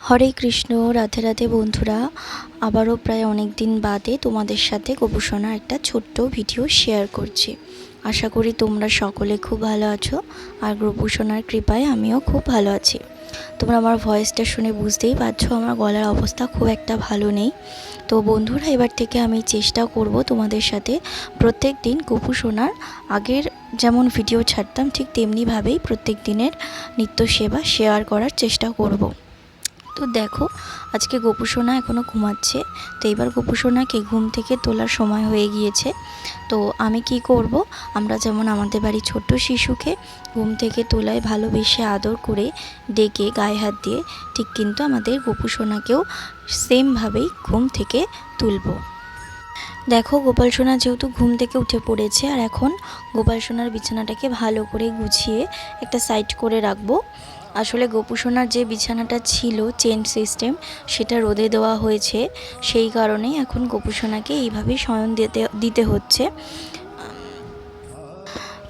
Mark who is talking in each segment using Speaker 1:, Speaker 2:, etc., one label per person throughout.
Speaker 1: হরে কৃষ্ণ। রাধে রাধে বন্ধুরা, আবারও প্রায় অনেক দিন বাদে তোমাদের সাথে গোপুসোনার একটা ছোট্ট ভিডিও শেয়ার করছি। আশা করি তোমরা সকলে খুব ভালো আছো, আর গোপুসোনার কৃপায় আমিও খুব ভালো আছি। তোমরা আমার ভয়েসটা শুনে বুঝতেই পারছো আমার গলার অবস্থা খুব একটা ভালো নেই। তো বন্ধুরা, এবার থেকে আমি চেষ্টা করব তোমাদের সাথে প্রত্যেক দিন গোপুসোনার আগের যেমন ভিডিও ছাড়তাম ঠিক তেমনিভাবেই প্রত্যেক দিনের নিত্য সেবা শেয়ার করার চেষ্টা করব। তো দেখো, আজকে গোপুসোনা এখনও ঘুমাচ্ছে। তো এবার গোপুসোনাকে ঘুম থেকে তোলার সময় হয়ে গিয়েছে। তো আমি কি করব, আমরা যেমন আমাদের বাড়ির ছোট্ট শিশুকে ঘুম থেকে তোলায় ভালোবেসে আদর করে ডেকে গায়ে হাত দিয়ে, ঠিক কিন্তু আমাদের গোপুসোনাকেও সেমভাবেই ঘুম থেকে তুলব। দেখো, গোপাল সোনা যেহেতু ঘুম থেকে উঠে পড়েছে, আর এখন গোপাল সোনার বিছানাটাকে ভালো করে গুছিয়ে একটা সাইড করে রাখবো। আসলে গোপুসোনার যে বিছানাটা ছিল চেন সিস্টেম, সেটা রোদে দেওয়া হয়েছে, সেই কারণেই এখন গোপুসোনাকে এইভাবেই শয়ন দিতে হচ্ছে।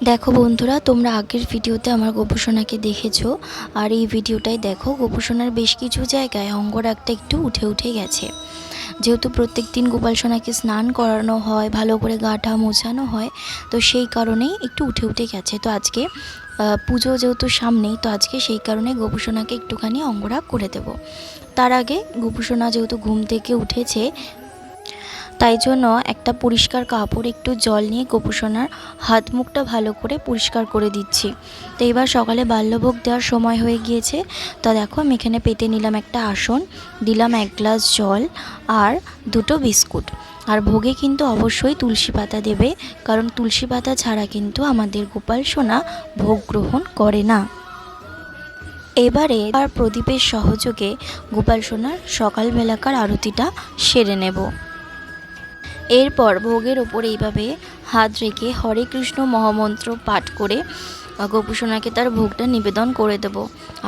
Speaker 1: দেখো বন্ধুরা, তোমরা আগের ভিডিওতে আমার গোপুসোনাকে দেখেছো, আর এই ভিডিওটাই দেখো, গোপুসোনার বেশ কিছু জায়গায় অঙ্গরাগটা একটু উঠে উঠে গেছে। যেহেতু প্রত্যেক দিন গোপাল সোনাকে স্নান করানো হয়, ভালো করে গাটা মোছানো হয়, তো সেই কারণেই একটু উঠে উঠে গেছে। তো আজকে পুজো যেহেতু সামনেই, তো আজকে সেই কারণে গোপুসোনাকে একটুখানি অঙ্গরাগ করে দেব। তার আগে গোপুসোনা যেহেতু ঘুম থেকে উঠেছে, তাই জন্য একটা পরিষ্কার কাপড় একটু জল নিয়ে গোপুসোনার হাত মুখটা ভালো করে পরিষ্কার করে দিচ্ছি। তো এবার সকালে বাল্যভোগ দেওয়ার সময় হয়ে গিয়েছে। তা দেখো, আমি এখানে পেতে নিলাম একটা আসন, দিলাম 1 গ্লাস জল আর 2টো বিস্কুট। আর ভোগে কিন্তু অবশ্যই তুলসী পাতা দেবে, কারণ তুলসী পাতা ছাড়া কিন্তু আমাদের গোপাল সোনা ভোগ গ্রহণ করে না। এবারে আর প্রদীপের সহযোগে গোপাল সোনার সকালবেলাকার আরতিটা সেরে নেব। এরপর ভোগের ওপর এইভাবে হাত রেখে হরে কৃষ্ণ মহামন্ত্র পাঠ করে গোপুসোনাকে তার ভোগটা নিবেদন করে দেব।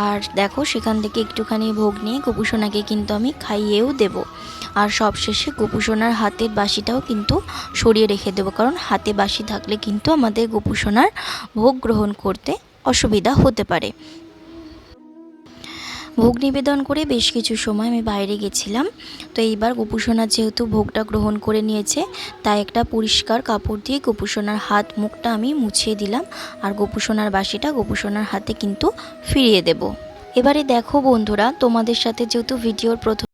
Speaker 1: আর দেখো, সেখান থেকে একটুখানি ভোগ নিয়ে গোপুসোনাকে কিন্তু আমি খাইয়েও দেব। আর সবশেষে গোপুসোনার হাতের বাসিটাও কিন্তু সরিয়ে রেখে দেবো, কারণ হাতে বাসি থাকলে কিন্তু আমাদের গোপুসোনার ভোগ গ্রহণ করতে অসুবিধা হতে পারে। ভোগ নিবেদন করে বেশ কিছু সময় আমি বাইরে গেছিলাম। তো এইবার গোপুসোনা যেহেতু ভোগটা গ্রহণ করে নিয়েছে, তাই একটা পরিষ্কার কাপড় দিয়ে গোপুসোনার হাত মুখটা আমি মুছিয়ে দিলাম, আর গোপুসোনার বাসিটা গোপুসোনার হাতে কিন্তু ফিরিয়ে দেব। এবারে দেখো বন্ধুরা, তোমাদের সাথে যেহেতু ভিডিওর প্রথম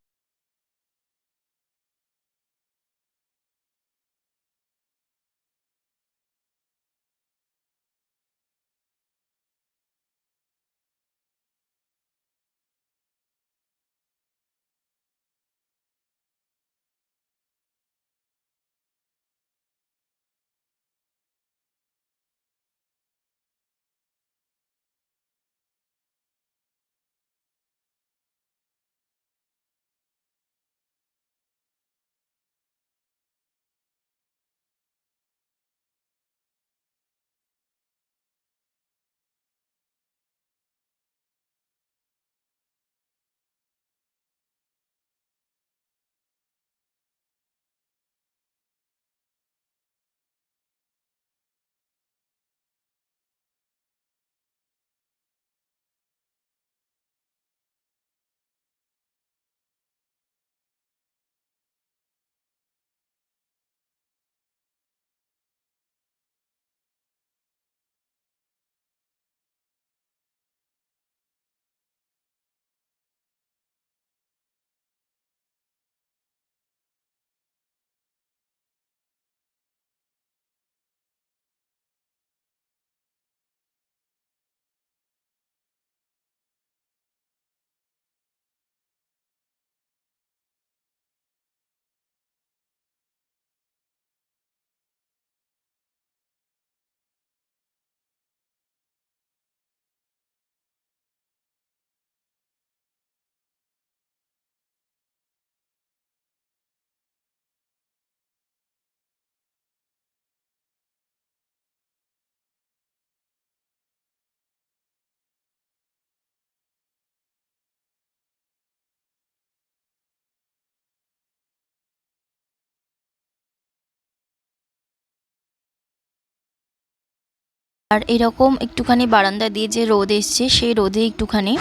Speaker 1: আর এরকম একটুখানি বারান্দা দিয়ে যে রোদ এসছে সেই রোদে একটুখানি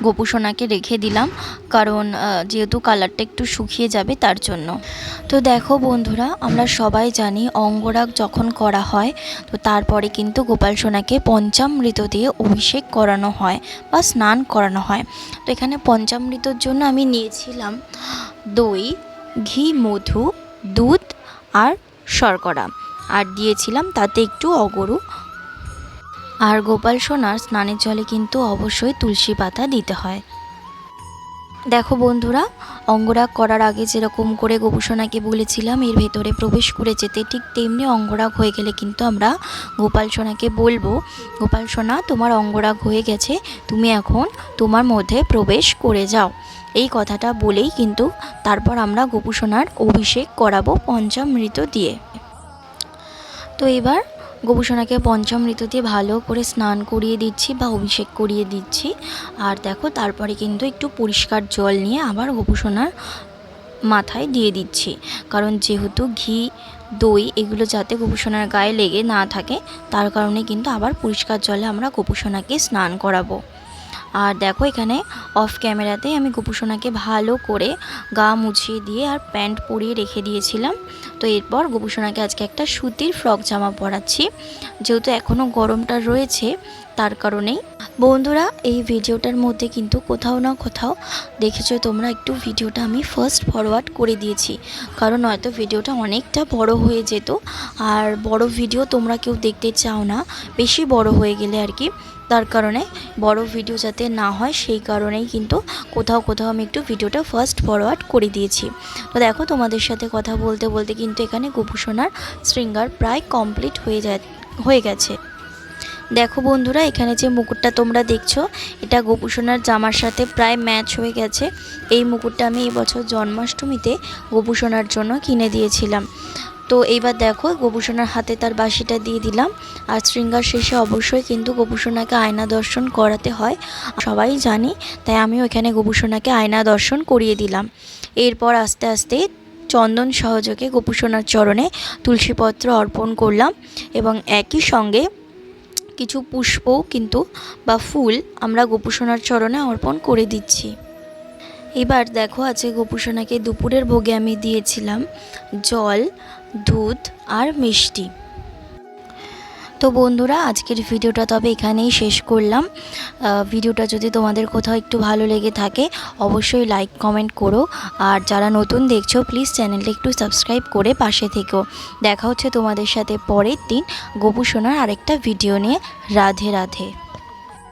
Speaker 1: গোপুসোনাকে রেখে দিলাম, কারণ যেহেতু কালারটা একটু শুকিয়ে যাবে তার জন্য। তো দেখো বন্ধুরা, আমরা সবাই জানি অঙ্গরাগ যখন করা হয় তো তারপরে কিন্তু গোপাল সোনাকে পঞ্চামৃত দিয়ে অভিষেক করানো হয় বা স্নান করানো হয়। তো এখানে পঞ্চামৃতর জন্য আমি নিয়েছিলাম দই, ঘি, মধু, দুধ আর শর্করা, আর দিয়েছিলাম তাতে একটু অগরু। আর গোপাল সোনার স্নানের জলে কিন্তু অবশ্যই তুলসী পাতা দিতে হয়। দেখো বন্ধুরা, অঙ্গরাগ করার আগে যেরকম করে গোপুসোনাকে বলেছিলাম এর ভেতরে প্রবেশ করে যেতে, ঠিক তেমনি অঙ্গরাগ হয়ে গেলে কিন্তু আমরা গোপাল সোনাকে বলবো, গোপাল সোনা তোমার অঙ্গরাগ হয়ে গেছে, তুমি এখন তোমার মধ্যে প্রবেশ করে যাও। এই কথাটা বলেই কিন্তু তারপর আমরা গোপুসোনার অভিষেক করাবো পঞ্চামৃত দিয়ে। তো এবার গোপুসোনাকে পঞ্চামৃত দিয়ে ভালো করে স্নান করিয়ে দিচ্ছি বা অভিষেক করিয়ে দিচ্ছি। আর দেখো তারপরে কিন্তু একটু পরিষ্কার জল নিয়ে আবার গোপুসোনার মাথায় দিয়ে দিচ্ছি, কারণ যেহেতু ঘি, দই এগুলো যাতে গোপুসোনার গায়ে লেগে না থাকে তার কারণে কিন্তু আবার পরিষ্কার জলে আমরা গোপুসোনাকে স্নান করাবো। আর দেখো এখানে অফ ক্যামেরাতে আমি গোপুসোনাকে ভালো করে গা মুছিয়ে দিয়ে আর প্যান্ট পরিয়ে রেখে দিয়েছিলাম। তো এরপর গোপুসোনাকে আজকে একটা সুতির ফ্রক জামা পরাচ্ছি, যেহেতু এখনও গরমটা রয়েছে তার কারণেই। বন্ধুরা, এই ভিডিওটার মধ্যে কিন্তু কোথাও না কোথাও দেখেছো তোমরা একটু ভিডিওটা আমি ফাস্ট ফরওয়ার্ড করে দিয়েছি, কারণ হয়তো ভিডিওটা অনেকটা বড় হয়ে যেত, আর বড় ভিডিও তোমরা কেউ দেখতে চাও না, বেশি বড় হয়ে গেলে আর কি, তার কারণে বড় ভিডিও যাতে না হয় সেই কারণেই কিন্তু কোথাও কোথাও আমি একটু ভিডিওটা ফাস্ট ফরওয়ার্ড করে দিয়েছি। তো দেখো তোমাদের সাথে কথা বলতে বলতে কিন্তু এখানে গোপুসোনার শৃঙ্গার প্রায় কমপ্লিট হয়ে গেছে। দেখো বন্ধুরা, এখানে যে মুকুটটা তোমরা দেখছো এটা গোপুসোনার জামার সাথে প্রায় ম্যাচ হয়ে গেছে। এই মুকুটটা আমি এবছর জন্মাষ্টমীতে গোপুসোনার জন্য কিনে দিয়েছিলাম। তো এইবার দেখো গোপুসোনার হাতে তার বাঁশিটা দিয়ে দিলাম। আর শৃঙ্গার শেষে অবশ্যই কিন্তু গোপুসোনাকে আয়না দর্শন করাতে হয়, সবাই জানি, তাই আমিও এখানে গোপুসোনাকে আয়না দর্শন করিয়ে দিলাম। এরপর আস্তে আস্তে চন্দন সহযোগে গোপুসোনার চরণে তুলসীপত্র অর্পণ করলাম এবং একই সঙ্গে কিছু পুষ্পও কিন্তু বা ফুল আমরা গোপুসোনার চরণে অর্পণ করে দিচ্ছি। এবার দেখো আজকে গোপুসোনাকে দুপুরের ভোগে আমি দিয়েছিলাম জল, দুধ আর মিষ্টি। তো বন্ধুরা, আজকের ভিডিওটা তবে এখানেই শেষ করলাম। ভিডিওটা যদি তোমাদের কোথাও একটু ভালো লেগে থাকে অবশ্যই লাইক কমেন্ট করো, আর যারা নতুন দেখছো প্লিজ চ্যানেলটা একটু সাবস্ক্রাইব করে পাশে থেকো। দেখা হচ্ছে তোমাদের সাথে পরের দিন গোপুসোনার আরেকটা ভিডিও নিয়ে। রাধে রাধে।